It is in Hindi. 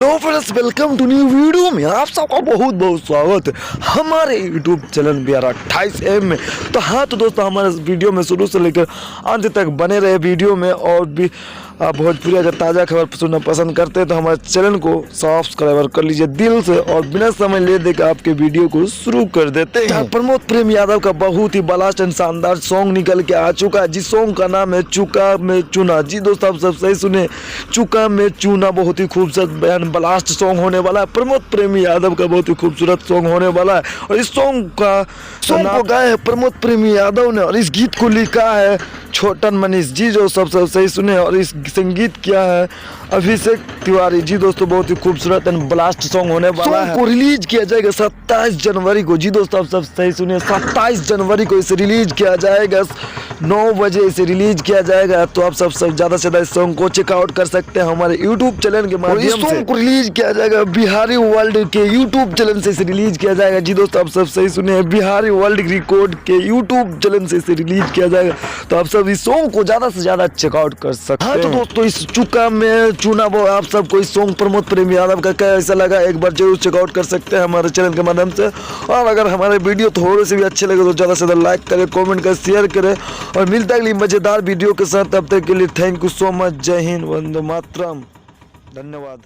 तो friends welcome to new video में आप सबका बहुत बहुत स्वागत है हमारे यूट्यूब चैनल BR28M में। तो हाँ तो दोस्तों हमारे इस वीडियो में शुरू से लेकर अंत तक बने रहे वीडियो में, और भी आप भोजपुरी अगर ताज़ा खबर सुनना पसंद करते हैं तो हमारे चैनल को सब्सक्राइब कर लीजिए दिल से, और बिना समय ले देकर आपके वीडियो को शुरू कर देते हैं। प्रमोद प्रेम यादव का बहुत ही ब्लास्ट एंड शानदार सॉन्ग निकल के आ चुका है, जिस सॉन्ग का नाम है चुका में चुना। जी दोस्तों आप सब सही सुने, चुका में चुना बहुत ही खूबसूरत बयान ब्लास्ट सॉन्ग होने वाला है। प्रमोद प्रेमी यादव का बहुत ही खूबसूरत सॉन्ग होने वाला है, और इस सॉन्ग को गाया है प्रमोद प्रेमी यादव ने, और इस गीत को लिखा है छोटन मनीष जी, जो सब सही सुने, और इस संगीत किया है अभिषेक तिवारी जी। दोस्तों बहुत ही खूबसूरत एंड ब्लास्ट सॉन्ग होने वाला है। को रिलीज किया जाएगा 27 जनवरी को। जी दोस्तों आप सब सही सुनिए, 27 जनवरी को इसे रिलीज किया जाएगा, 9 बजे इसे रिलीज किया जाएगा। तो आप सब ज़्यादा से ज़्यादा इस सॉन्ग को चेकआउट कर सकते हैं हमारे यूट्यूब चैनल के माध्यम से। इस सॉन्ग को रिलीज किया जाएगा बिहारी वर्ल्ड के यूट्यूब चैनल से इसे रिलीज किया जाएगा। जी दोस्तों आप सब सही सुनिए, बिहारी वर्ल्ड रिकॉर्ड के यूट्यूब चैनल से इसे रिलीज किया जाएगा। तो आप सब इस सॉन्ग को ज़्यादा से ज़्यादा चेकआउट कर सकते हैं। हाँ तो दोस्तों इस चुका में चुना वो आप सबको इस सॉन्ग प्रमोद प्रेम यादव का कैसा लगा एक बार जरूर चेकआउट कर सकते हैं हमारे चैनल के माध्यम से। और अगर हमारे वीडियो थोड़े से भी अच्छे लगे तो ज़्यादा से ज़्यादा लाइक करें, कमेंट करें, शेयर करें, और मिलता है अगली मज़ेदार वीडियो के साथ। तब तक के लिए थैंक यू सो मच। जय हिंद, वंदे मातरम, धन्यवाद।